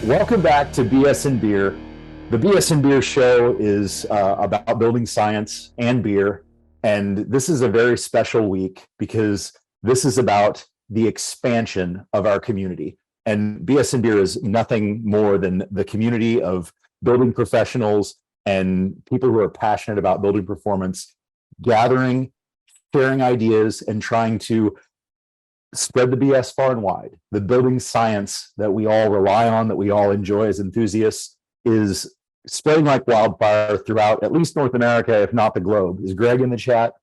Welcome back to BS and Beer. The BS and Beer show is about building science and beer. And this is a very special week because this is about the expansion of our community. And BS and Beer is nothing more than the community of building professionals and people who are passionate about building performance, gathering, sharing ideas, and trying to spread the BS far and wide. The building science that we all rely on, that we all enjoy as enthusiasts, is spreading like wildfire throughout at least North America, if not the globe. Is Greg in the chat?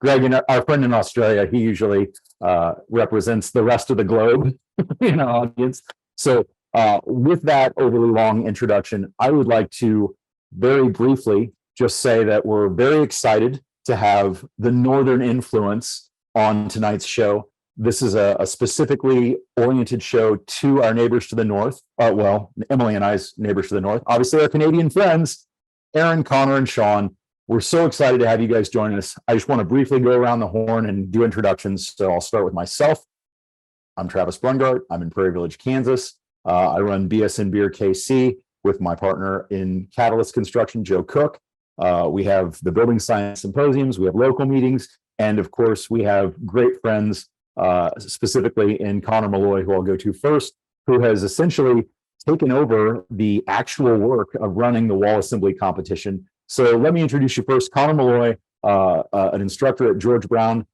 Greg, our friend in Australia, he usually represents the rest of the globe in our audience. So with that overly long introduction, I would like to very briefly just say that we're very excited to have the Northern influence on tonight's show. This is a specifically oriented show to our neighbors to the north. Well, Emily and I's neighbors to the north. Obviously, our Canadian friends, Aron, Connor, and Shaun. We're so excited to have you guys join us. I just want to briefly go around the horn and do introductions. So I'll start with myself. I'm Travis Brungart. I'm in Prairie Village, Kansas. I run BS and Beer KC with my partner in Catalyst Construction, Joe Cook. We have the building science symposiums. We have local meetings. And of course, we have great friends, specifically in Connor Malloy, who I'll go to first, who has essentially taken over the actual work of running the wall assembly competition. So let me introduce you first. Connor Malloy, an instructor at George Brown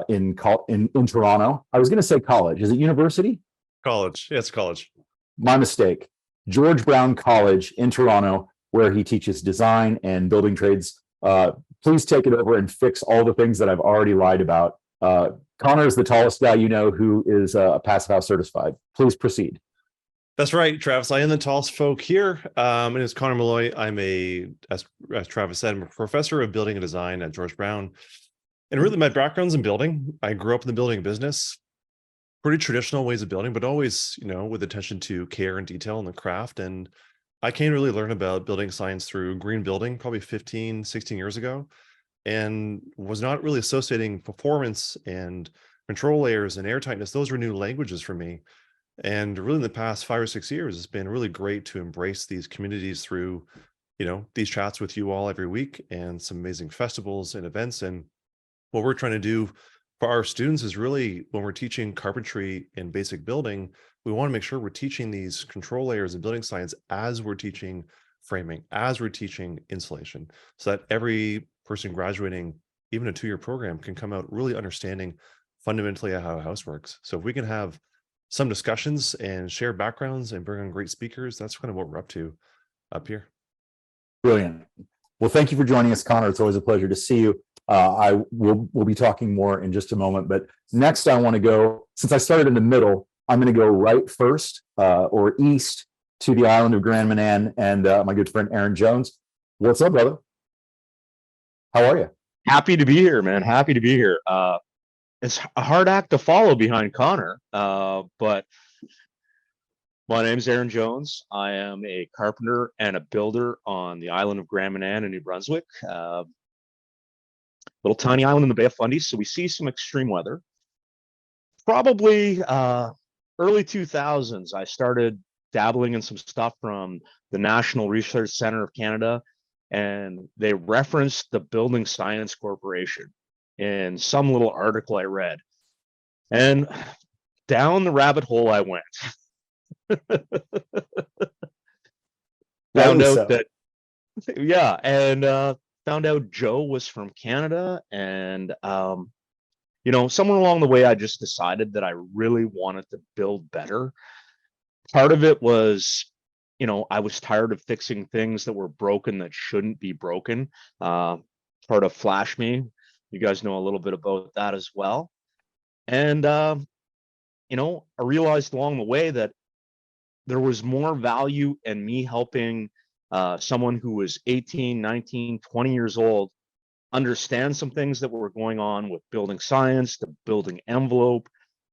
in Toronto. I was going to say college. Is it university? College. Yeah, it's college. My mistake. George Brown College in Toronto, where he teaches design and building trades. Please take it over and fix all the things that I've already lied about. Connor is the tallest guy you know who is Passive House certified. Please proceed. That's right, Travis. I am the tallest folk here. And it's Connor Malloy. I'm as Travis said, I'm a professor of building and design at George Brown. And really my background's in building. I grew up in the building business, pretty traditional ways of building, but always, with attention to care and detail and the craft. And I came to really learn about building science through green building probably 15, 16 years ago, and was not really associating performance and control layers and air tightness. Those were new languages for me. And really in the past 5 or 6 years, it's been really great to embrace these communities through, these chats with you all every week and some amazing festivals and events. And what we're trying to do for our students is really, when we're teaching carpentry and basic building, we want to make sure we're teaching these control layers and building science as we're teaching framing, as we're teaching insulation, so that every person graduating even a 2-year program can come out really understanding fundamentally how a house works. So if we can have some discussions and share backgrounds and bring on great speakers, that's kind of what we're up to up here. Brilliant. Well, thank you for joining us, Connor. It's always a pleasure to see you. We'll be talking more in just a moment, but next I want to go, since I started in the middle, I'm going to go right first or east to the island of Grand Manan and my good friend Aron Jones. What's up, brother? How are you? Happy to be here, man. Happy to be here. It's a hard act to follow behind Connor, but my name's Aron Jones. I am a carpenter and a builder on the island of Grand Manan in New Brunswick. Little tiny island in the Bay of Fundy, so we see some extreme weather. Probably early 2000s, I started dabbling in some stuff from the National Research Centre of Canada, and they referenced the Building Science Corporation in some little article I read. And down the rabbit hole I went. Found out that, yeah, and found out Joe was from Canada, and somewhere along the way, I just decided that I really wanted to build better. Part of it was, I was tired of fixing things that were broken that shouldn't be broken. Part of Flash Me, you guys know a little bit about that as well. And, I realized along the way that there was more value in me helping someone who was 18, 19, 20 years old understand some things that were going on with building science, the building envelope,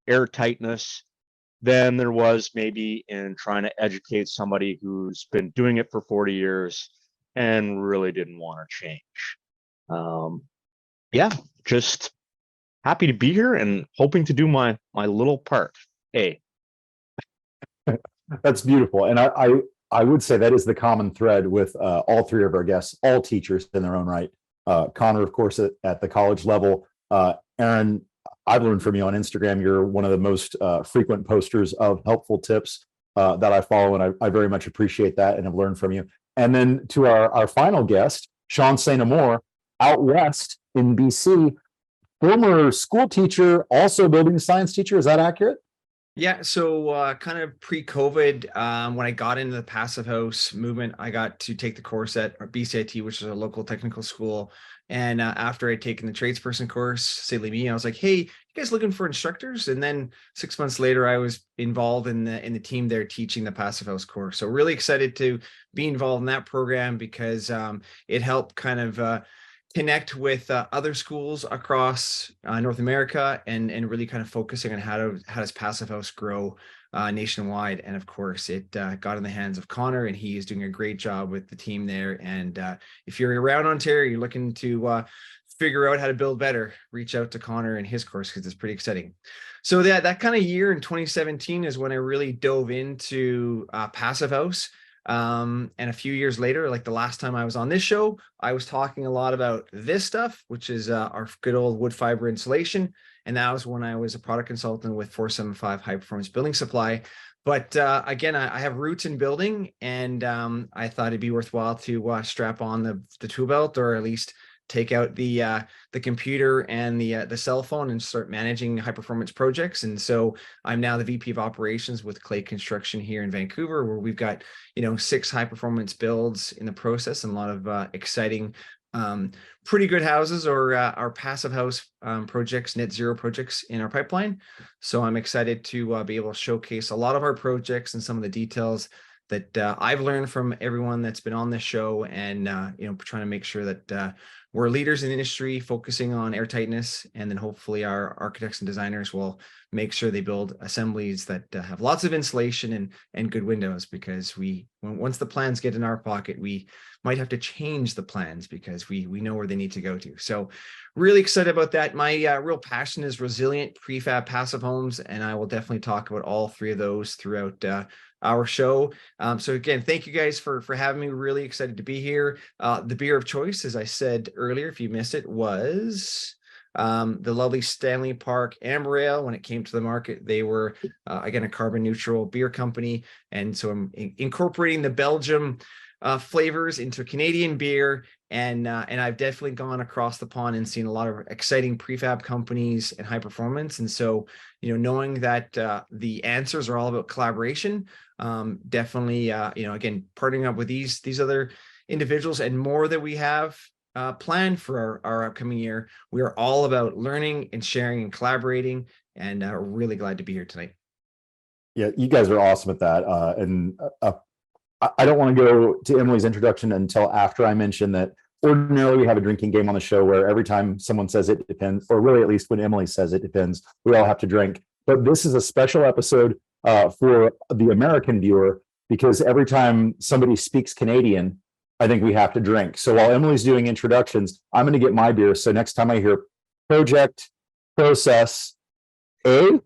air tightness, than there was maybe in trying to educate somebody who's been doing it for 40 years and really didn't want to change. Yeah, just happy to be here and hoping to do my little part. Hey. That's beautiful. And I would say that is the common thread with all three of our guests, all teachers in their own right. Connor, of course, at the college level. Aron, I've learned from you on Instagram. You're one of the most frequent posters of helpful tips that I follow, and I very much appreciate that and have learned from you. And then to our final guest, Shaun St. Amour, out west in BC, former school teacher, also building science teacher. Is that accurate? Yeah, so kind of pre-COVID, when I got into the Passive House movement, I got to take the course at BCIT, which is a local technical school. And after I'd taken the tradesperson course, silly me, I was like, "Hey, you guys looking for instructors?" And then 6 months later, I was involved in the team there teaching the Passive House course. So really excited to be involved in that program because it helped kind of connect with other schools across North America and really kind of focusing on how does Passive House grow nationwide. And of course, it got in the hands of Connor, and he is doing a great job with the team there. And if you're around Ontario, you're looking to figure out how to build better, reach out to Connor and his course because it's pretty exciting. So that kind of year in 2017 is when I really dove into Passive House. And a few years later, like the last time I was on this show, I was talking a lot about this stuff, which is our good old wood fiber insulation. And that was when I was a product consultant with 475 High Performance Building Supply. But again, I have roots in building, and I thought it'd be worthwhile to strap on the tool belt, or at least take out the computer and the cell phone and start managing high performance projects. And so I'm now the VP of operations with Clay Construction here in Vancouver, where we've got 6 high performance builds in the process and a lot of exciting pretty good houses, or our Passive House projects, net zero projects in our pipeline. So I'm excited to be able to showcase a lot of our projects and some of the details that I've learned from everyone that's been on this show, and trying to make sure that we're leaders in the industry, focusing on airtightness, and then hopefully our architects and designers will make sure they build assemblies that have lots of insulation and good windows, because once the plans get in our pocket, we might have to change the plans because we know where they need to go to. So really excited about that. My real passion is resilient prefab passive homes, and I will definitely talk about all 3 of those throughout our show. So again, thank you guys for having me. Really excited to be here. The beer of choice, as I said earlier, if you missed it, was the lovely Stanley Park Amour Ale. When it came to the market, they were again a carbon neutral beer company, and so I'm incorporating the Belgium flavors into Canadian beer. And I've definitely gone across the pond and seen a lot of exciting prefab companies and high performance. And so, knowing that the answers are all about collaboration, definitely, again, partnering up with these other individuals and more that we have planned for our upcoming year. We are all about learning and sharing and collaborating, and really glad to be here tonight. Yeah, you guys are awesome at that. I don't want to go to Emily's introduction until after I mention that ordinarily we have a drinking game on the show where every time someone says it depends, or really at least when Emily says it depends, we all have to drink. But this is a special episode for the American viewer, because every time somebody speaks Canadian, I think we have to drink. So while Emily's doing introductions, I'm going to get my beer. So next time I hear project, process, I'm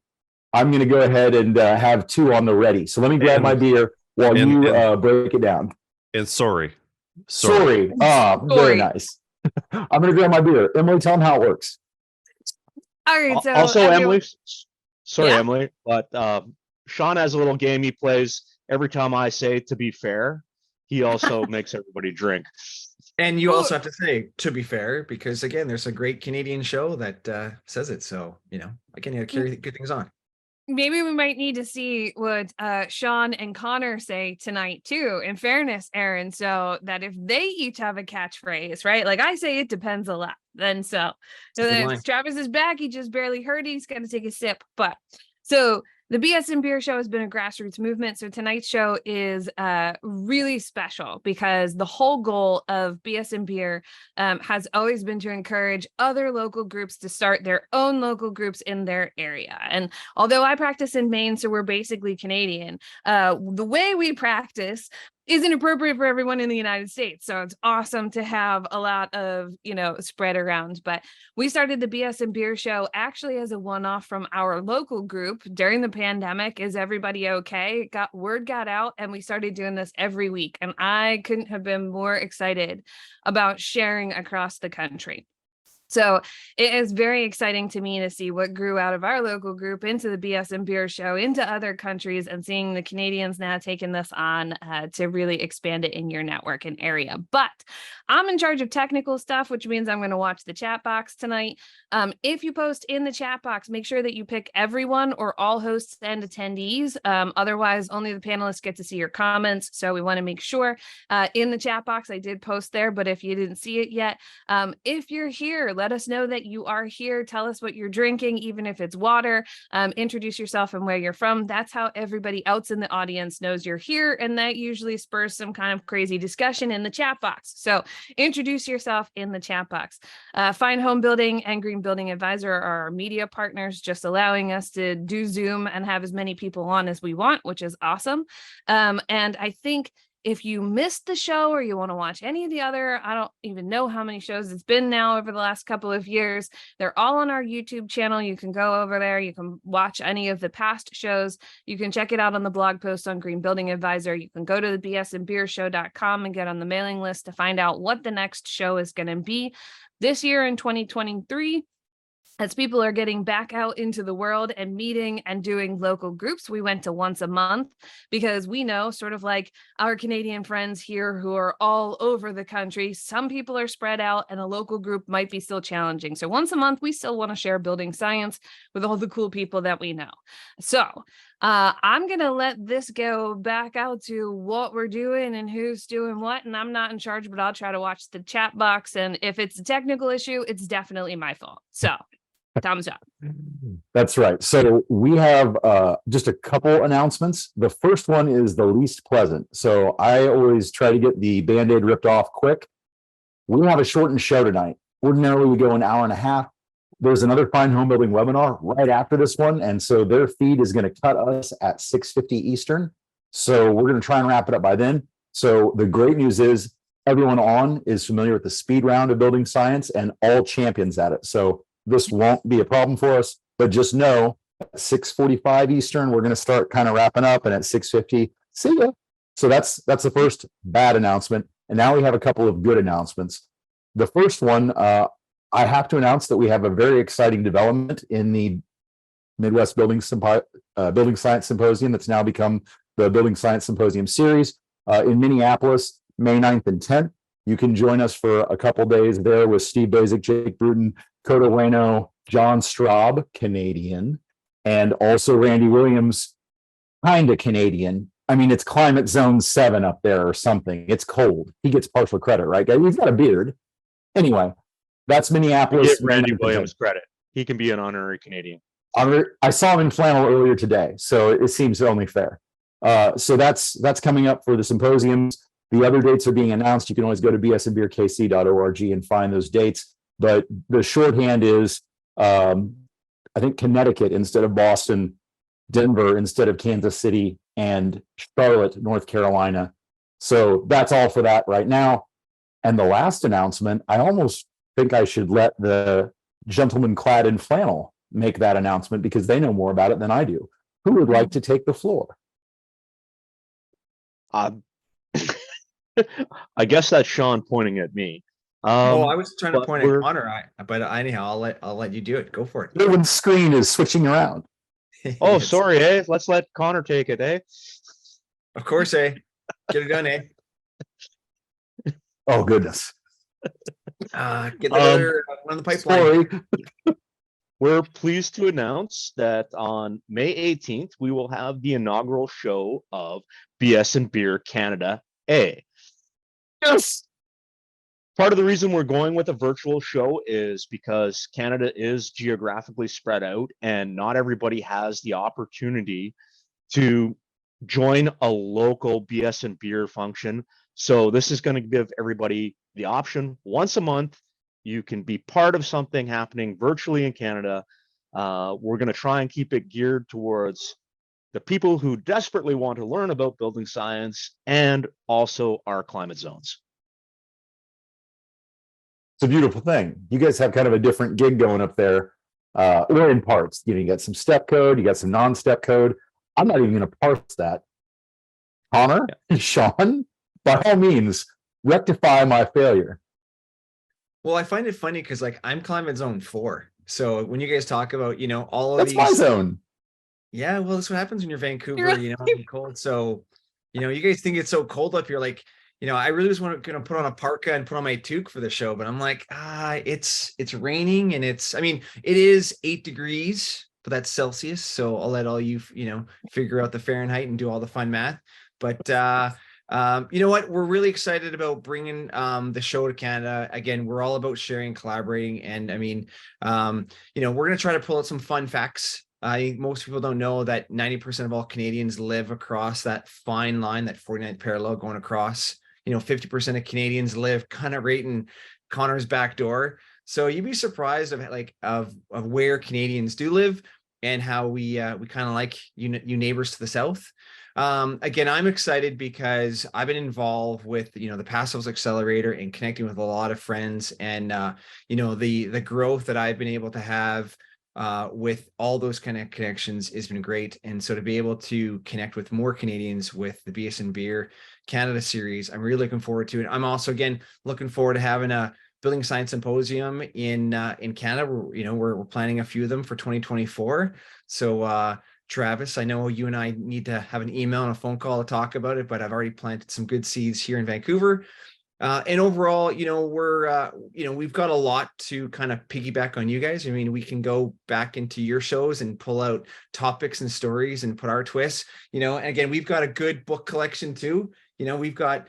going to go ahead and have 2 on the ready. So let me grab my beer while you break it down. And sorry. Very nice. I'm going to grab my beer. Emily, tell them how it works. All right. So also, Emily, sorry, Yeah. Emily, but Shaun has a little game he plays every time I say "to be fair." He also makes everybody drink. And you also have to say, to be fair, because again, there's a great Canadian show that says it. So, again, you got to carry good things on. maybe we might need to see what Shaun and Connor say tonight too, in fairness, Aron, so that if they each have a catchphrase, right? Like I say, it depends a lot. Then so if Travis is back, he just barely heard it, he's gonna take a sip. But so the BS and Beer show has been a grassroots movement. So tonight's show is really special because the whole goal of BS and Beer has always been to encourage other local groups to start their own local groups in their area. And although I practice in Maine, so we're basically Canadian, the way we practice isn't appropriate for everyone in the United States. So it's awesome to have a lot of, spread around. But we started the BS and Beer show actually as a one-off from our local group during the pandemic. Is everybody okay? Word got out, and we started doing this every week. And I couldn't have been more excited about sharing across the country. So it is very exciting to me to see what grew out of our local group into the BS and Beer show, into other countries, and seeing the Canadians now taking this on to really expand it in your network and area. But I'm in charge of technical stuff, which means I'm going to watch the chat box tonight. If you post in the chat box, make sure that you pick everyone or all hosts and attendees. Otherwise, only the panelists get to see your comments. So we want to make sure in the chat box, I did post there, but if you didn't see it yet, if you're here, let us know that you are here. Tell us what you're drinking, even if it's water. Introduce yourself and where you're from. That's how everybody else in the audience knows you're here. And that usually spurs some kind of crazy discussion in the chat box. So introduce yourself in the chat box. Find Homebuilding and Green Building Advisor are our media partners, just allowing us to do Zoom and have as many people on as we want, which is awesome. And I think if you missed the show or you want to watch any of the other, I don't even know how many shows it's been now over the last couple of years. They're all on our YouTube channel. You can go over there. You can watch any of the past shows. You can check it out on the blog post on Green Building Advisor. You can go to the bsandbeershow.com and get on the mailing list to find out what the next show is going to be this year in 2023. As people are getting back out into the world and meeting and doing local groups, we went to once a month because we know, sort of like our Canadian friends here who are all over the country, some people are spread out and a local group might be still challenging. So once a month, we still want to share building science with all the cool people that we know. So I'm going to let this go back out to what we're doing and who's doing what. And I'm not in charge, but I'll try to watch the chat box. And if it's a technical issue, it's definitely my fault. So thumbs up. That's right. So we have just a couple announcements. The first one is the least pleasant. So I always try to get the Band-Aid ripped off quick. We have a shortened show tonight. Ordinarily, we go an hour and a half. There's another Fine Home Building webinar right after this one. And so their feed is going to cut us at 6:50 Eastern. So we're going to try and wrap it up by then. So the great news is everyone on is familiar with the speed round of building science and all champions at it. So this won't be a problem for us, but just know at 6:45 Eastern, we're going to start kind of wrapping up, and at 6:50, see ya. So that's the first bad announcement. And now we have a couple of good announcements. The first one, I have to announce that we have a very exciting development in the Midwest Building Science Symposium that's now become the Building Science Symposium series in Minneapolis, May 9th and 10th. You can join us for a couple days there with Steve Basic, Jake Bruton, Coda Ueno, John Straub, Canadian, and also Randy Williams, kind of Canadian. I mean, it's climate zone 7 up there or something. It's cold. He gets partial credit, right? He's got a beard. Anyway, that's Minneapolis. Give Randy Williams credit. He can be an honorary Canadian. I saw him in flannel earlier today, so it seems only fair. So that's coming up for the symposiums. The other dates are being announced. You can always go to bsandbeerkc.org and find those dates. But the shorthand is, I think, Connecticut instead of Boston, Denver instead of Kansas City, and Charlotte, North Carolina. So that's all for that right now. And the last announcement, I almost think I should let the gentleman clad in flannel make that announcement because they know more about it than I do. Who would like to take the floor? I guess that's Sean pointing at me. I was trying to point at Connor, but anyhow, I'll let you do it. Go for it. Everyone's screen is switching around. Oh, sorry, eh? Let's let Connor take it, eh? Of course, eh? Get it done, eh? Oh, goodness. Get the other one on the pipeline. Sorry. We're pleased to announce that on May 18th, we will have the inaugural show of BS and Beer Canada A. Yes. Part of the reason we're going with a virtual show is because Canada is geographically spread out and not everybody has the opportunity to join a local BS and Beer function. So this is going to give everybody the option once a month. You can be part of something happening virtually in Canada. We're going to try and keep it geared towards the people who desperately want to learn about building science, and also our climate zones. It's a beautiful thing. You guys have kind of a different gig going up there, or in parts. You got some step code, you got some non-step code. I'm not even going to parse that. Connor, Shaun, by all means, rectify my failure. Well, I find it funny because like I'm climate zone 4. So when you guys talk about, all of That's these, my zone. yeah, well, that's what happens when you're Vancouver, You're and cold. So, you guys think it's so cold up here. Like, I really just want to put on a parka and put on my toque for the show, but I'm like, it's raining and it is 8 degrees, but that's Celsius. So I'll let all you, figure out the Fahrenheit and do all the fun math. But you know what? We're really excited about bringing the show to Canada. Again, we're all about sharing, collaborating, and I mean, we're going to try to pull out some fun facts. I think most people don't know that 90% of all Canadians live across that fine line, that 49th parallel going across. 50% of Canadians live kind of right in Connor's back door. So you'd be surprised of where Canadians do live and how we kind of like you neighbors to the south. Again, I'm excited because I've been involved with, the Passives Accelerator and connecting with a lot of friends, and, the growth that I've been able to have with all those kind of connections has been great. And so to be able to connect with more Canadians with the BS Beer Canada series, I'm really looking forward to it. I'm also, again, looking forward to having a building science symposium in Canada. We're planning a few of them for 2024. So, Travis, I know you and I need to have an email and a phone call to talk about it, but I've already planted some good seeds here in Vancouver. And overall, we've got a lot to kind of piggyback on you guys. I mean, we can go back into your shows and pull out topics and stories and put our twists, and again, we've got a good book collection too. We've got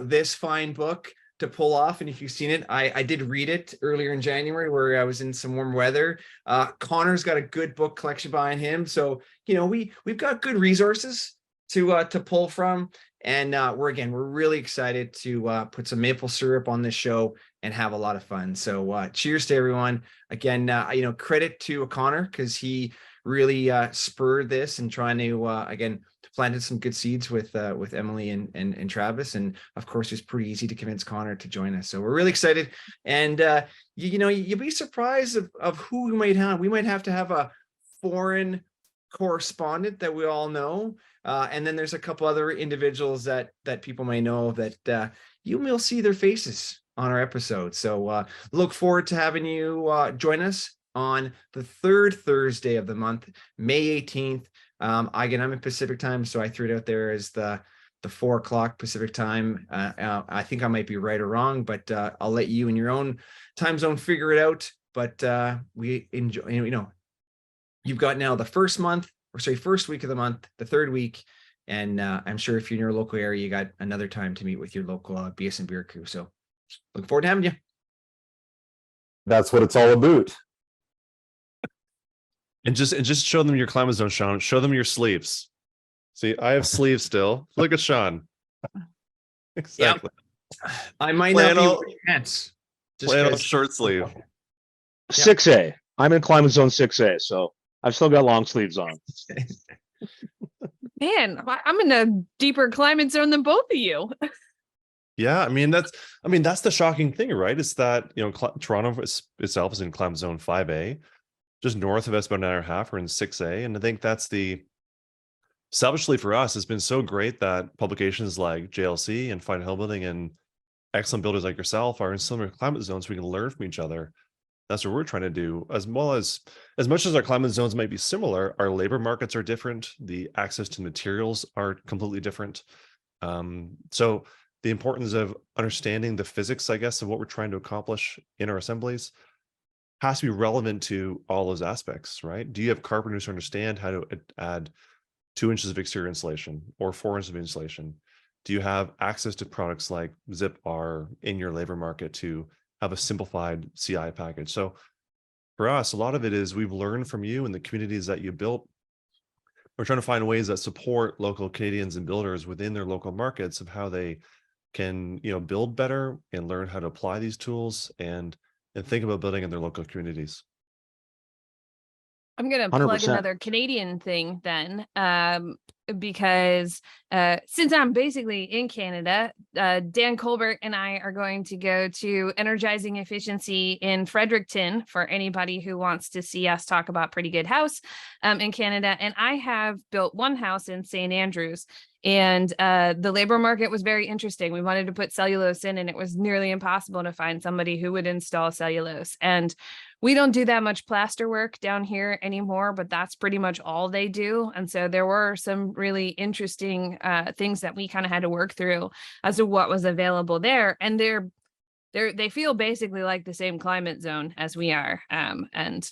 this fine book to pull off. And if you've seen it, I did read it earlier in January where I was in some warm weather. Connor's got a good book collection behind him. So, we've got good resources to pull from. And we're really excited to put some maple syrup on this show and have a lot of fun. So cheers to everyone. Again, credit to Connor because he really spurred this and trying to again planted some good seeds with Emily and Travis. And of course, it's pretty easy to convince Connor to join us. So we're really excited. And you'll be surprised of who we might have. We might have to have a foreign correspondent that we all know. And then there's a couple other individuals that people may know that you will see their faces on our episode. So look forward to having you join us on the third Thursday of the month, May 18th. Again, I'm in Pacific time, so I threw it out there as the 4 o'clock Pacific time. I think I might be right or wrong, but I'll let you in your own time zone figure it out. But we enjoy, you've got now the first week of the month, the third week. And I'm sure if you're in your local area, you got another time to meet with your local BS and Beer crew. So looking forward to having you. That's what it's all about. And just show them your climate zone, Shaun. Show them your sleeves. See, I have sleeves still. Look at Shaun. Exactly. Yep. I might not be wearing pants. Flannel short sleeve. 6A. I'm in climate zone 6A, so I've still got long sleeves on. Man, I'm in a deeper climate zone than both of you. Yeah, I mean that's the shocking thing, right? It's that Toronto itself is in climate zone 5A, just north of us about an hour and a half. We're in 6A, and I think that's selfishly for us, it's been so great that publications like JLC and Fine Homebuilding and excellent builders like yourself are in similar climate zones. We can learn from each other. That's what we're trying to do. As much as our climate zones might be similar, our labor markets are different. The access to materials are completely different. So the importance of understanding the physics, I guess, of what we're trying to accomplish in our assemblies has to be relevant to all those aspects, right? Do you have carpenters who understand how to add 2 inches of exterior insulation or 4 inches of insulation? Do you have access to products like Zip-R in your labor market to have a simplified CI package? So for us, a lot of it is we've learned from you and the communities that you built. We're trying to find ways that support local Canadians and builders within their local markets of how they can, build better and learn how to apply these tools and think about building in their local communities. I'm going to plug 100%. another Canadian thing then, because since I'm basically in Canada, Dan Colbert and I are going to go to Energizing Efficiency in Fredericton for anybody who wants to see us talk about pretty good house in Canada. And I have built one house in St. Andrews, and the labor market was very interesting. We wanted to put cellulose in, and it was nearly impossible to find somebody who would install cellulose. And we don't do that much plaster work down here anymore, but that's pretty much all they do. And so there were some really interesting things that we kind of had to work through as to what was available there. And they feel basically like the same climate zone as we are. And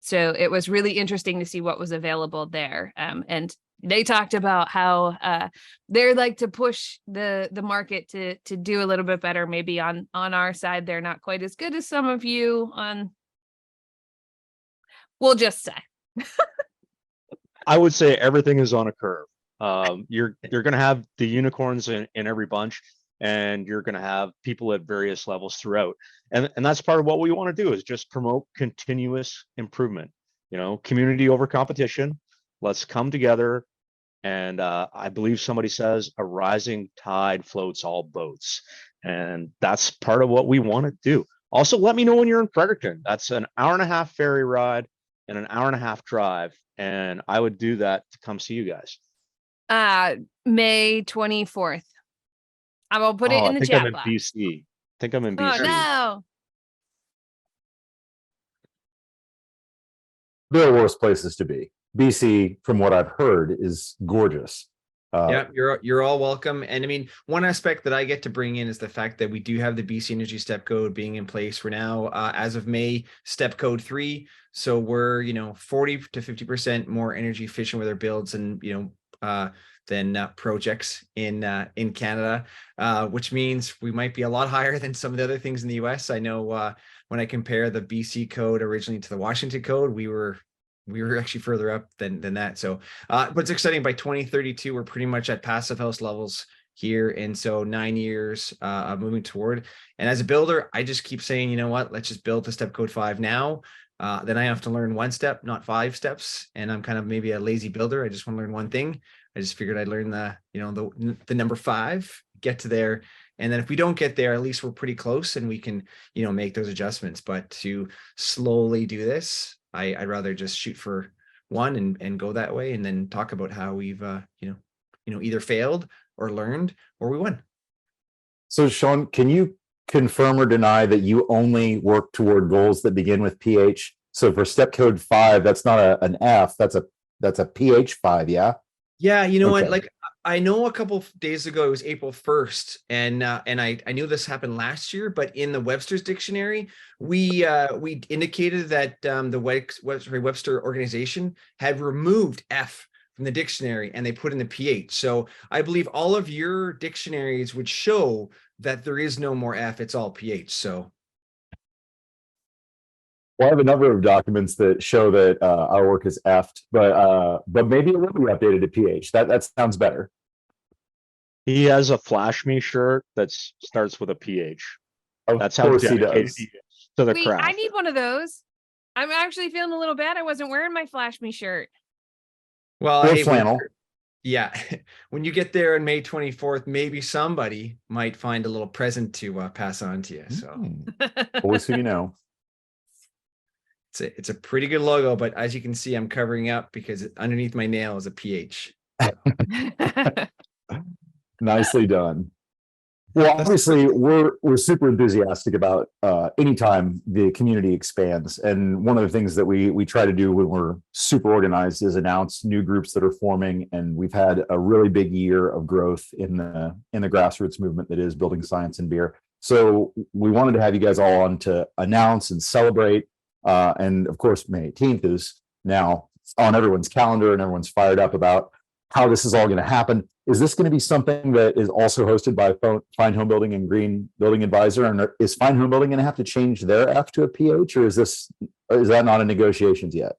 so it was really interesting to see what was available there. And they talked about how they're like to push the market to do a little bit better. Maybe on our side, they're not quite as good as some of you on. We'll just say. I would say everything is on a curve. You're going to have the unicorns in every bunch, and you're going to have people at various levels throughout. And that's part of what we want to do, is just promote continuous improvement, community over competition. Let's come together. And I believe somebody says a rising tide floats all boats. And that's part of what we want to do. Also, let me know when you're in Fredericton. That's an 1.5-hour ferry ride and an 1.5-hour drive. And I would do that to come see you guys. May 24th. I will put it in the chat I'm in box. BC. I think I'm in BC. Oh, no. There are worse places to be. BC, from what I've heard, is gorgeous. Yeah, you're all welcome. And I mean, one aspect that I get to bring in is the fact that we do have the BC Energy Step Code being in place for now, as of May, Step Code 3. So we're 40 to 50% more energy efficient with our builds and than projects in Canada, which means we might be a lot higher than some of the other things in the US. I know when I compare the BC code originally to the Washington code, we were actually further up than that. So what's exciting, by 2032, we're pretty much at passive house levels here. And so 9 years of moving toward. And as a builder, I just keep saying, you know what, let's just build the Step Code 5 now. Then I have to learn one step, not 5 steps. And I'm kind of maybe a lazy builder. I just want to learn one thing. I just figured I'd learn the number 5, get to there. And then if we don't get there, at least we're pretty close and we can, make those adjustments. But to slowly do this, I'd rather just shoot for one and go that way, and then talk about how we've, either failed or learned or we won. So Shaun, can you confirm or deny that you only work toward goals that begin with pH? So for Step Code 5, that's not an F, that's a pH 5, yeah? Yeah, you know what? Like, I know a couple of days ago, it was April 1st, and I knew this happened last year, but in the Webster's dictionary, we indicated that the Webster organization had removed F from the dictionary and they put in the pH. So I believe all of your dictionaries would show that there is no more F, it's all pH. So. Well, I have a number of documents that show that our work is F'd, but maybe it will be updated to pH. That sounds better. He has a Flash Me shirt that starts with a PH. That's how course he dedicated does. he is to the Wait, craft. I need one of those. I'm actually feeling a little bad. I wasn't wearing my Flash Me shirt. Well, Or hey, flannel. Yeah, when you get there on May 24th, maybe somebody might find a little present to pass on to you. So Always who you know. it's a pretty good logo, but as you can see, I'm covering up because underneath my nail is a PH. Nicely done. Well, obviously, we're super enthusiastic about anytime the community expands, and one of the things that we try to do when we're super organized is announce new groups that are forming. And we've had a really big year of growth in the grassroots movement that is building science and beer. So we wanted to have you guys all on to announce and celebrate. And of course, May 18th is now on everyone's calendar, and everyone's fired up about how this is all going to happen. Is this going to be something that is also hosted by Fine Homebuilding and Green Building Advisor? And is Fine Homebuilding going to have to change their F to a PH, or is that not in negotiations yet?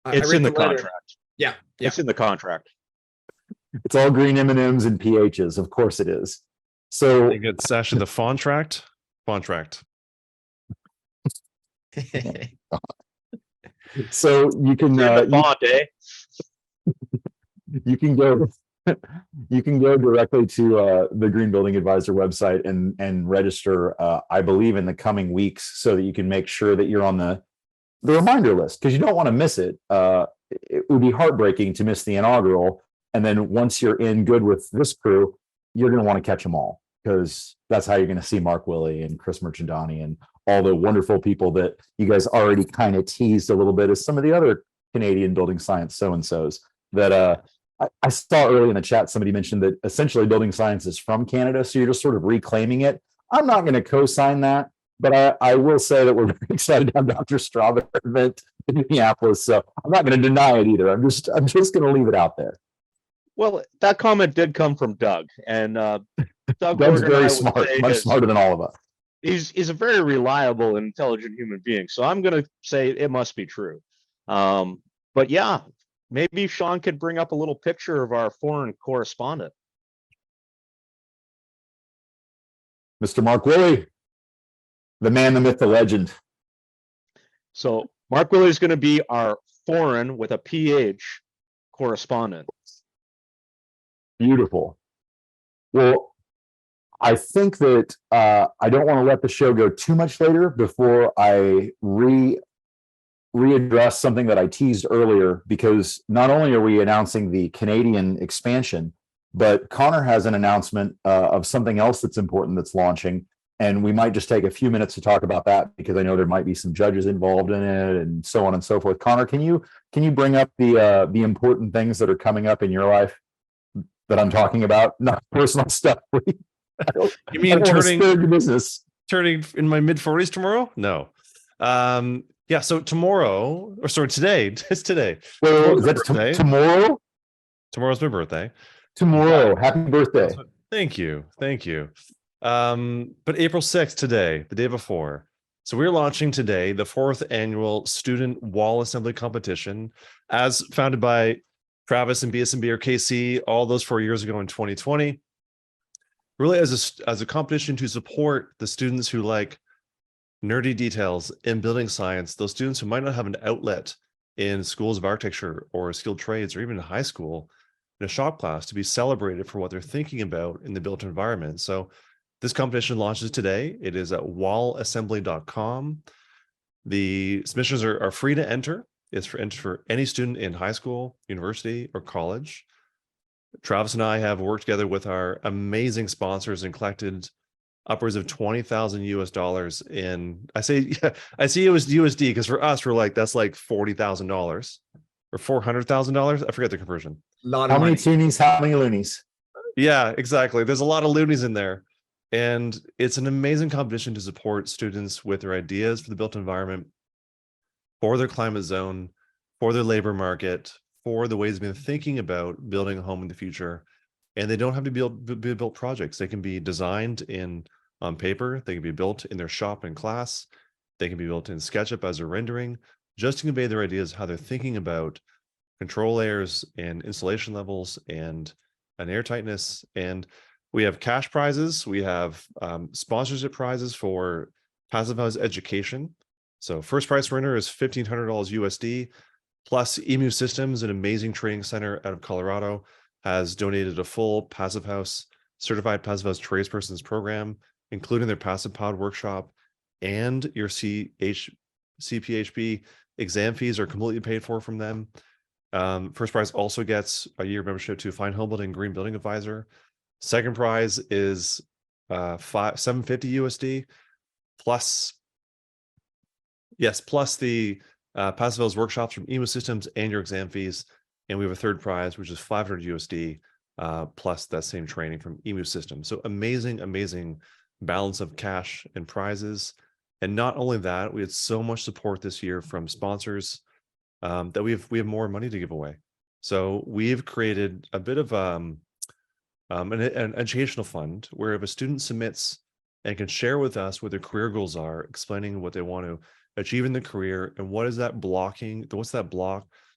It's in the contract. Yeah, It's in the contract. It's all green M&Ms and PHs. Of course it is. So They get sashed in the Fontract. So you can The font, eh? you can go you can go directly to the Green Building Advisor website and register, I believe, in the coming weeks, so that you can make sure that you're on the reminder list, because you don't want to miss it. It would be heartbreaking to miss the inaugural, and then once you're in good with this crew, you're going to want to catch them all, because that's how you're going to see Mark Willey and Chris Merchandani and all the wonderful people that you guys already kind of teased a little bit as some of the other Canadian building science so-and-sos that I saw early in the chat. Somebody mentioned that essentially building science is from Canada, so you're just sort of reclaiming it. I'm not going to co-sign that, but I will say that we're very excited to have Dr. Strauber event in Minneapolis. So I'm not going to deny it either. I'm just going to leave it out there. Well, that comment did come from Doug, and Doug Doug's Morgan, very smart, much smarter than all of us. He's a very reliable and intelligent human being. So I'm going to say it must be true. But yeah, maybe Sean could bring up a little picture of our foreign correspondent. Mr. Mark Willey, the man, the myth, the legend. So Mark Willey is going to be our foreign with a PH correspondent. Beautiful. Well, I think that I don't want to let the show go too much later before I readdress something that I teased earlier, because not only are we announcing the Canadian expansion, but Connor has an announcement of something else that's important that's launching. And we might just take a few minutes to talk about that, because I know there might be some judges involved in it and so on and so forth. Connor, can you bring up the important things that are coming up in your life that I'm talking about? Not personal stuff. You mean turning business? Turning in my mid-40s tomorrow? No. Yeah. So tomorrow, or sorry, today. It's today. Well, is that tomorrow? Tomorrow's my birthday. Tomorrow. Happy birthday. Thank you. But April 6th today, the day before. So we're launching today the 4th annual student wall assembly competition, as founded by Travis and BSMB or KC all those 4 years ago in 2020. Really as a competition to support the students who like nerdy details in building science, those students who might not have an outlet in schools of architecture or skilled trades or even in high school in a shop class, to be celebrated for what they're thinking about in the built environment. So this competition launches today. It is at wallassembly.com. The submissions are free to enter. It's for any student in high school, university, or college. Travis and I have worked together with our amazing sponsors and collected upwards of $20,000 in, I say it was USD, because for us, we're like, that's like $40,000 or $400,000. I forget the conversion. How many toonies, how many loonies? Yeah, exactly. There's a lot of loonies in there. And it's an amazing competition to support students with their ideas for the built environment, for their climate zone, for their labor market, for the ways they've been thinking about building a home in the future. And they don't have to be built projects. They can be designed on paper. They can be built in their shop and class. They can be built in SketchUp as a rendering, just to convey their ideas, how they're thinking about control layers and installation levels and an air tightness. And we have cash prizes. We have sponsorship prizes for Passive House education. So first prize winner is $1,500 USD, plus Emu Systems, an amazing training center out of Colorado, has donated a full Passive House, certified Passive House tradespersons program, including their Passive Pod workshop, and your CPHP exam fees are completely paid for from them. First prize also gets a year membership to Fine Homebuilding Green Building Advisor. Second prize is $750 USD plus the Passive House workshops from Emu Systems and your exam fees. And we have a third prize, which is $500 USD plus that same training from Emu Systems. So amazing balance of cash and prizes. And not only that, we had so much support this year from sponsors that we have more money to give away. So we've created a bit of an educational fund where if a student submits and can share with us what their career goals are, explaining what they want to achieve in the career and what's that block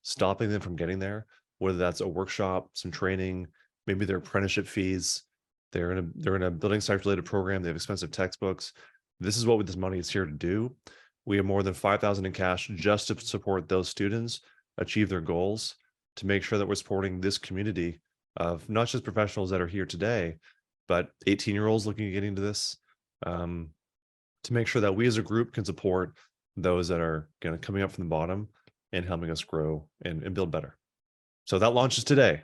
stopping them from getting there, whether that's a workshop, some training, maybe their apprenticeship fees, they're in a building site related program, they have expensive textbooks. This is what this money is here to do. We have more than 5,000 in cash just to support those students achieve their goals, to make sure that we're supporting this community of not just professionals that are here today, but 18-year-olds looking at getting into this, to make sure that we as a group can support those that are kind of coming up from the bottom and helping us grow and build better. So that launches today.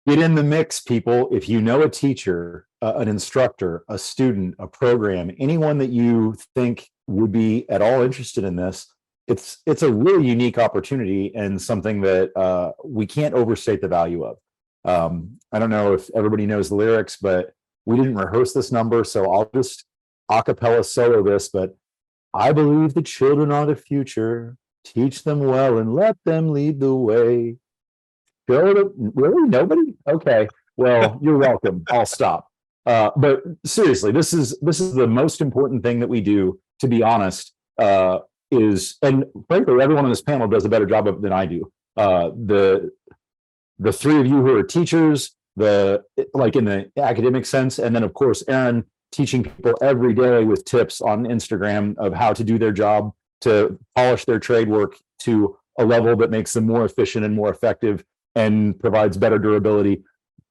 Get in the mix, people. If you know a teacher, an instructor, a student, a program, anyone that you think would be at all interested in this, it's a really unique opportunity and something that we can't overstate the value of. I don't know if everybody knows the lyrics, but we didn't rehearse this number, so I'll just a cappella solo this. But I believe the children are the future. Teach them well and let them lead the way. Really? Nobody? Okay. Well, you're welcome. I'll stop. But seriously, this is the most important thing that we do, to be honest, and frankly, everyone on this panel does a better job of it than I do. The three of you who are teachers, like in the academic sense, and then of course, Aron teaching people every day with tips on Instagram of how to do their job, to polish their trade work to a level that makes them more efficient and more effective and provides better durability.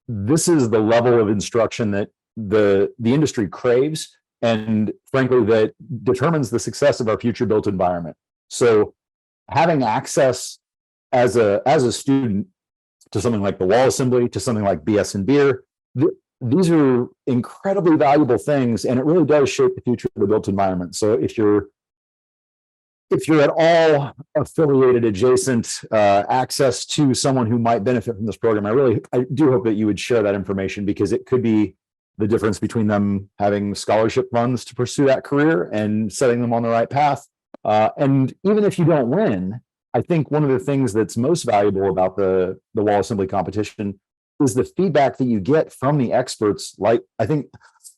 This is the level of instruction that the industry craves, and frankly, that determines the success of our future built environment. So having access as a student to something like the wall assembly, to something like BS and Beer, these are incredibly valuable things, and it really does shape the future of the built environment. So if you're at all affiliated, adjacent, access to someone who might benefit from this program, I do hope that you would share that information, because it could be the difference between them having scholarship funds to pursue that career and setting them on the right path. And even if you don't win, I think one of the things that's most valuable about the wall assembly competition is the feedback that you get from the experts. Like, I think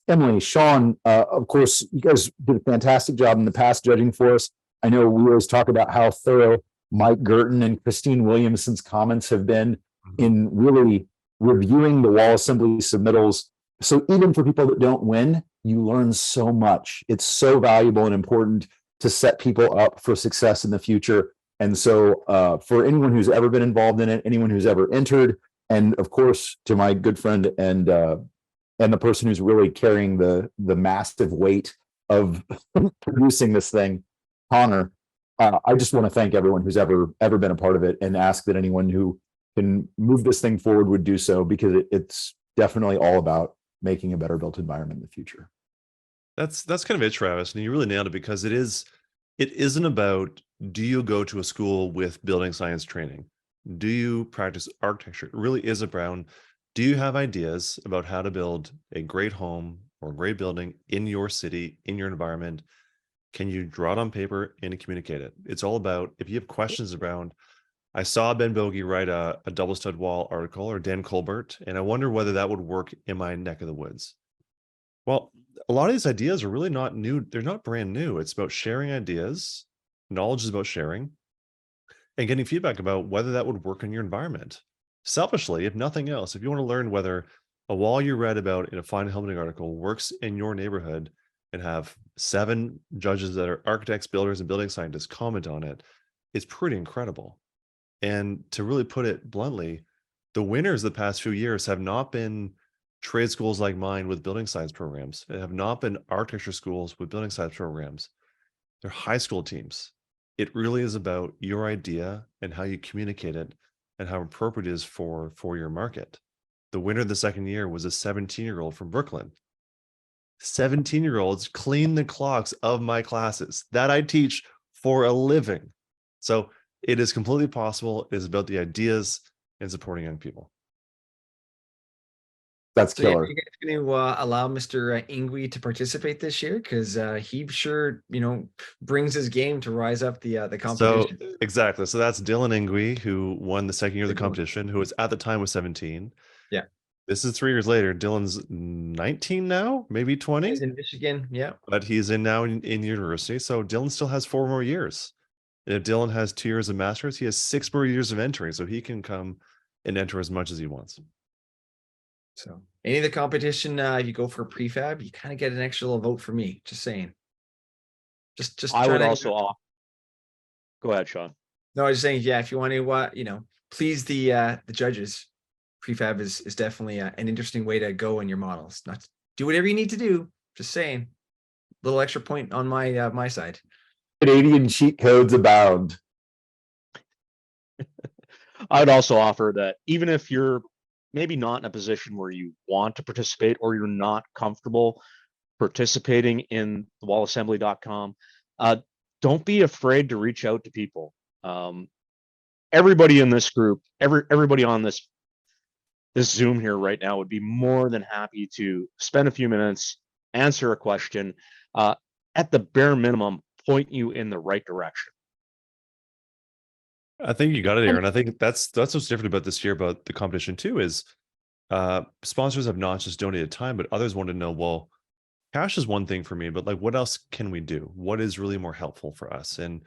Emily, Shaun, of course, you guys did a fantastic job in the past judging for us. I know we always talk about how thorough Mike Girton and Christine Williamson's comments have been in really reviewing the wall assembly submittals. So even for people that don't win, you learn so much. It's so valuable and important to set people up for success in the future. And so for anyone who's ever been involved in it, anyone who's ever entered, and of course, to my good friend and the person who's really carrying the massive weight of producing this thing, Connor, I just want to thank everyone who's ever been a part of it, and ask that anyone who can move this thing forward would do so, because it's definitely all about making a better built environment in the future. That's kind of it, Travis, and you really nailed it, because it isn't about, do you go to a school with building science training? Do you practice architecture? It really is about, do you have ideas about how to build a great home or a great building in your city, in your environment? Can you draw it on paper and communicate it? It's all about, if you have questions around, I saw Ben Bogey write a double stud wall article, or Dan Colbert, and I wonder whether that would work in my neck of the woods. Well, a lot of these ideas are really not new. They're not brand new. It's about sharing ideas. Knowledge is about sharing and getting feedback about whether that would work in your environment. Selfishly, if nothing else, if you want to learn whether a wall you read about in a fine Homebuilding article works in your neighborhood, and have 7 judges that are architects, builders, and building scientists comment on it, it's pretty incredible. And to really put it bluntly, the winners the past few years have not been trade schools like mine with building science programs. It have not been architecture schools with building science programs. They're high school teams. It really is about your idea and how you communicate it and how appropriate it is for your market. The winner the second year was a 17-year-old from Brooklyn. 17-year-olds clean the clocks of my classes that I teach for a living. So it is completely possible. It is about the ideas and supporting young people. That's So, yeah, killer. are you guys going to allow Mr. Ingwe to participate this year? Because he sure, brings his game to rise up the competition. So exactly. So that's Dylan Ingwe, who won the second year of the Good one. competition, who was at the time was 17. Yeah. This is 3 years later. Dylan's 19 now, maybe 20. He's in Michigan. Yeah. But he's now in university. So Dylan still has 4 more years. And if Dylan has 2 years of masters, he has 6 more years of entering. So he can come and enter as much as he wants. So any of the competition, if you go for a prefab, you kind of get an extra little vote for me. Just saying. Just I would trying to- also offer. Go ahead, Sean. No, I was just saying, yeah, if you want to, please the judges, prefab is definitely an interesting way to go in your models. Not do whatever you need to do. Just saying, little extra point on my side. Canadian cheat codes abound. I'd also offer that even if you're maybe not in a position where you want to participate or you're not comfortable participating in the wallassembly.com, don't be afraid to reach out to people. Everybody in this group, everybody on this Zoom here right now would be more than happy to spend a few minutes, answer a question, at the bare minimum, point you in the right direction. I think you got it, Aaron. I think that's what's different about this year about the competition too is sponsors have not just donated time, but others want to know, well, cash is one thing for me, but like what else can we do? What is really more helpful for us? And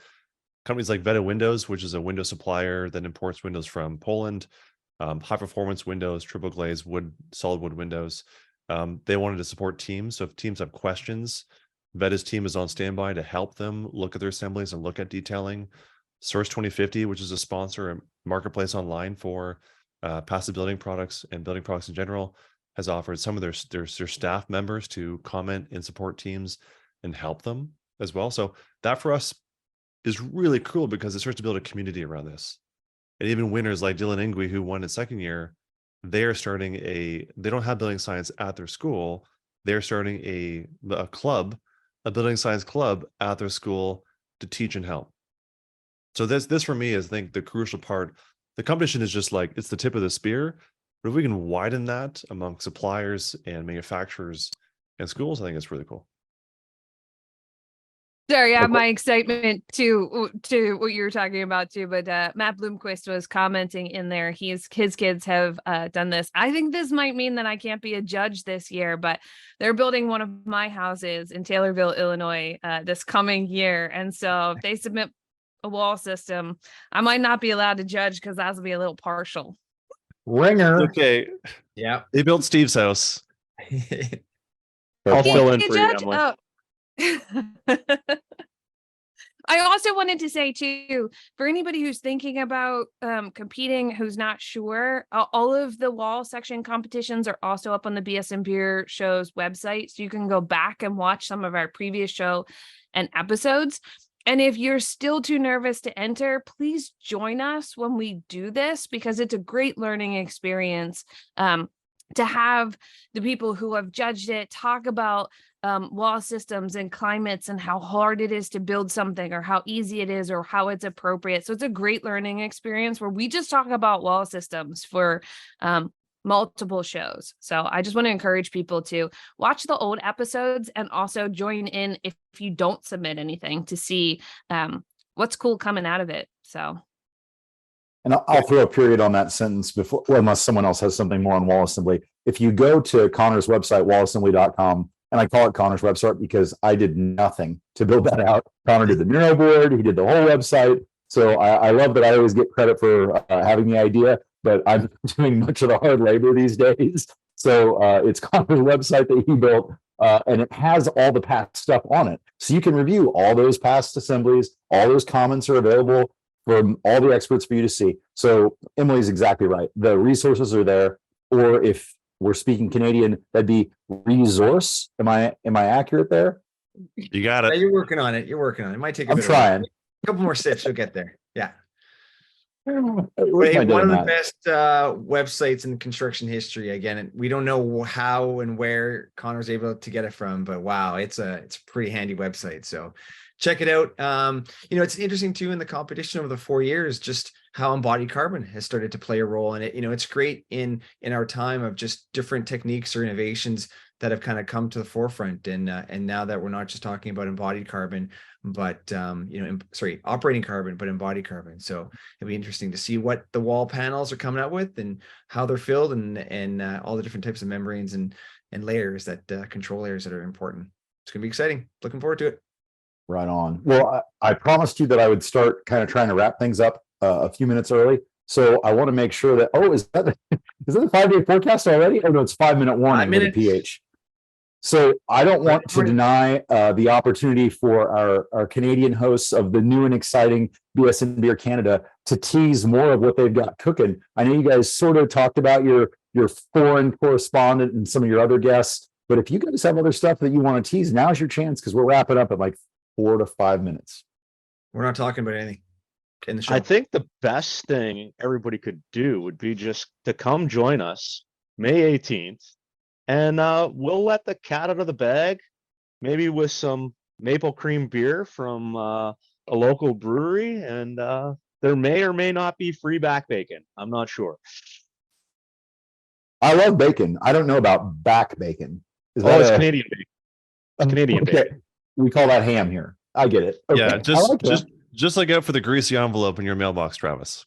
companies like Veta Windows, which is a window supplier that imports windows from Poland, high performance windows, triple glaze wood, solid wood windows. They wanted to support teams. So if teams have questions, Veta's team is on standby to help them look at their assemblies and look at detailing. Source 2050, which is a sponsor, a marketplace online for passive building products and building products in general, has offered some of their staff members to comment and support teams and help them as well. So that for us is really cool because it starts to build a community around this. And even winners like Dylan Ingui, who won his second year, they're starting they don't have building science at their school. They're starting a club, a building science club at their school to teach and help. So this for me is, I think, the crucial part. The competition is just like, it's the tip of the spear. But if we can widen that among suppliers and manufacturers and schools, I think it's really cool. Sorry, I have my excitement to what you were talking about too, but Matt Bloomquist was commenting in there. His kids have done this. I think this might mean that I can't be a judge this year, but they're building one of my houses in Taylorville, Illinois, this coming year. And so if they submit a wall system, I might not be allowed to judge because that'll be a little partial. Ringer. Okay. Yeah. They built Steve's house. I'll fill in Hey, for you, Judge, Emily. I also wanted to say too, for anybody who's thinking about competing, who's not sure, all of the wall section competitions are also up on the BS and Beer Show's website. So you can go back and watch some of our previous show and episodes. And if you're still too nervous to enter, please join us when we do this, because it's a great learning experience to have the people who have judged it talk about wall systems and climates and how hard it is to build something or how easy it is or how it's appropriate. So it's a great learning experience where we just talk about wall systems for multiple shows. So I just want to encourage people to watch the old episodes and also join in if you don't submit anything to see what's cool coming out of it. So. And I'll throw a period on that sentence before, unless someone else has something more on wall assembly. If you go to Connor's website, wallassembly.com, and I call it Connor's website because I did nothing to build that out. Connor did the mural board, he did the whole website. So I love that I always get credit for having the idea, but I'm doing much of the hard labor these days. So it's Connor's website that he built, and it has all the past stuff on it. So you can review all those past assemblies, all those comments are available from all the experts for you to see. So Emily's exactly right. The resources are there, or if we're speaking Canadian, that'd be resource. Am I accurate there? You got Yeah, it. you're working on it. You're working on it. It might take a I'm bit trying. a couple more sips, you'll get there. Yeah. Where's Hey, my one of the donut? best websites in construction history. Again, and we don't know how and where Connor's able to get it from, but wow, it's a pretty handy website. So check it out. It's interesting too in the competition over the 4 years, just how embodied carbon has started to play a role in it. It's great in our time of just different techniques or innovations that have kind of come to the forefront. And now that we're not just talking about embodied carbon, but operating carbon, but embodied carbon. So it'll be interesting to see what the wall panels are coming out with and how they're filled and all the different types of membranes and layers that control layers that are important. It's going to be exciting. Looking forward to it. Right on. Well, I promised you that I would start kind of trying to wrap things up a few minutes early. So I want to make sure that, is that the 5-day forecast already? Oh no, it's 5-minute warning with a PH. So I don't want to deny the opportunity for our Canadian hosts of the new and exciting BS and Beer Canada to tease more of what they've got cooking. I know you guys sort of talked about your foreign correspondent and some of your other guests, but if you guys have other stuff that you want to tease, now's your chance because we're wrapping up at like 4 to 5 minutes. We're not talking about anything in the show. I think the best thing everybody could do would be just to come join us May 18th, and we'll let the cat out of the bag, maybe with some maple cream beer from a local brewery, and there may or may not be free back bacon. I'm not sure. I love bacon. I don't know about back bacon. It's Canadian bacon. It's Canadian bacon. We call that ham here. I get it. Okay. Yeah, just look out for the greasy envelope in your mailbox, Travis.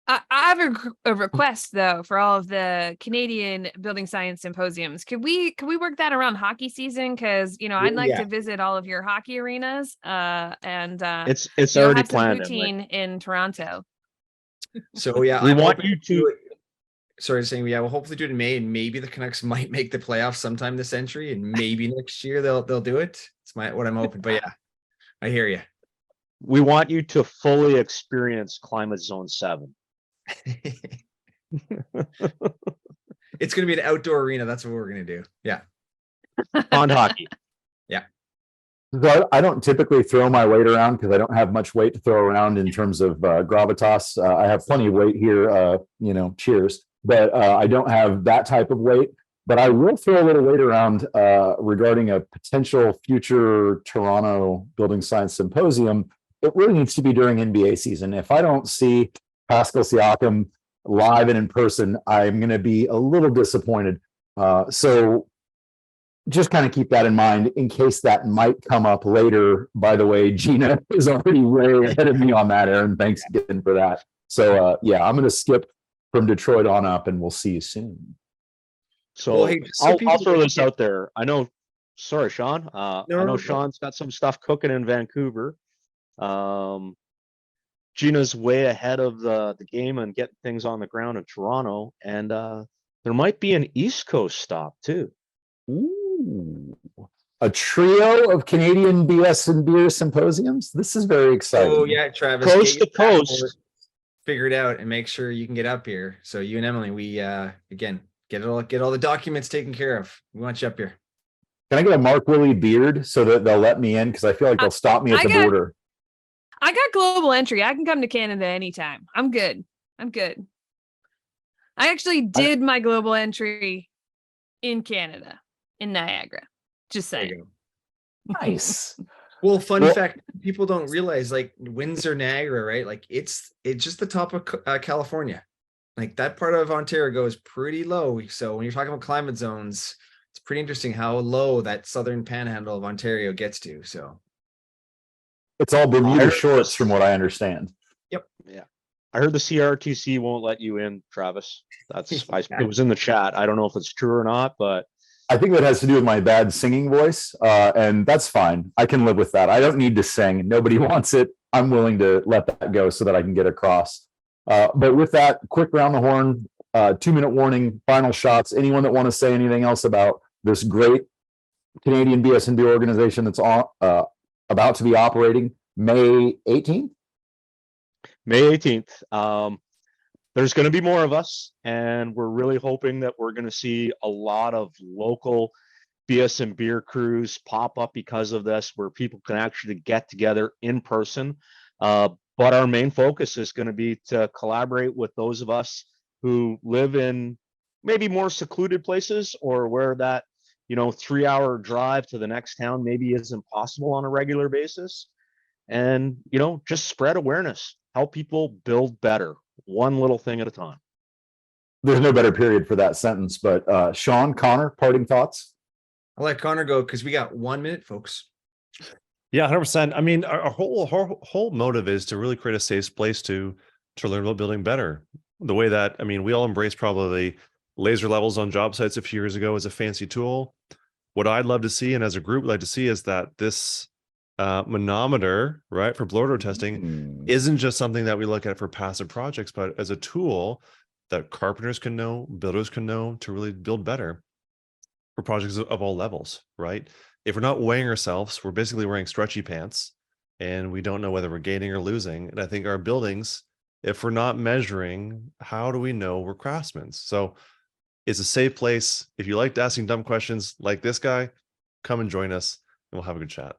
I have a request though for all of the Canadian building science symposiums. Could we work that around hockey season? Because I'd like to visit all of your hockey arenas. And it's already planned in Toronto. So yeah, we want you to. Sorry, saying we'll hopefully do it in May, and maybe the Canucks might make the playoffs sometime this century, and maybe next year they'll do it. It's what I'm hoping. But yeah, I hear you. We want you to fully experience Climate Zone 7. It's going to be an outdoor arena. That's what we're going to do. Yeah. On hockey. Yeah. So I don't typically throw my weight around because I don't have much weight to throw around in terms of gravitas. I have plenty of weight here, cheers, but I don't have that type of weight. But I will throw a little weight around regarding a potential future Toronto Building Science Symposium. It really needs to be during NBA season. If I don't see Pascal Siakam live and in person, I'm going to be a little disappointed. So just kind of keep that in mind in case that might come up later. By the way, Gina is already way ahead of me on that, Aaron. Thanks again for that. So I'm going to skip from Detroit on up, and we'll see you soon. So I'll throw this out there. I know. Sorry, Sean. I know Sean's got some stuff cooking in Vancouver. Gina's way ahead of the game and getting things on the ground in Toronto, and there might be an East Coast stop too. Ooh, a trio of Canadian BS and beer symposiums. This is very exciting. Oh yeah, Travis, coast to coast. Figure it out and make sure you can get up here. So you and Emily, we again get all the documents taken care of. We want you up here. Can I get a Mark Willie beard so that they'll let me in? Because I feel like they'll stop me at the border. I got global entry. I can come to Canada anytime. I'm good. I actually did my global entry in Canada, in Niagara. Just saying. Nice. Well, fun fact, people don't realize, like, Windsor, Niagara, right? Like, it's just the top of California. Like, that part of Ontario goes pretty low. So when you're talking about climate zones, it's pretty interesting how low that southern panhandle of Ontario gets to. So it's all Bermuda shorts, from what I understand. Yep. Yeah. I heard the CRTC won't let you in, Travis. It was in the chat. I don't know if it's true or not, but I think that has to do with my bad singing voice, and that's fine. I can live with that. I don't need to sing. Nobody wants it. I'm willing to let that go so that I can get across. But with that, quick round the horn, 2-minute warning, final shots. Anyone that want to say anything else about this great Canadian BS&B organization that's about to be operating May 18th? May 18th. There's going to be more of us, and we're really hoping that we're going to see a lot of local BS and beer crews pop up because of this, where people can actually get together in person. But our main focus is going to be to collaborate with those of us who live in maybe more secluded places, or where that 3-hour drive to the next town maybe isn't possible on a regular basis. And just spread awareness, help people build better, one little thing at a time. There's no better period for that sentence, but Sean, Connor, parting thoughts? I'll let Connor go because we got 1 minute, folks. Yeah, 100%. I mean, our whole motive is to really create a safe place to learn about building better. The way that, we all embraced probably laser levels on job sites a few years ago as a fancy tool. What I'd love to see, and as a group would like to see, is that this manometer, right, for blower door testing isn't just something that we look at for passive projects, but as a tool that carpenters can know, builders can know to really build better for projects of all levels, right? If we're not weighing ourselves, we're basically wearing stretchy pants and we don't know whether we're gaining or losing. And I think our buildings, if we're not measuring, how do we know we're craftsmen? So it's a safe place. If you liked asking dumb questions like this guy, come and join us and we'll have a good chat.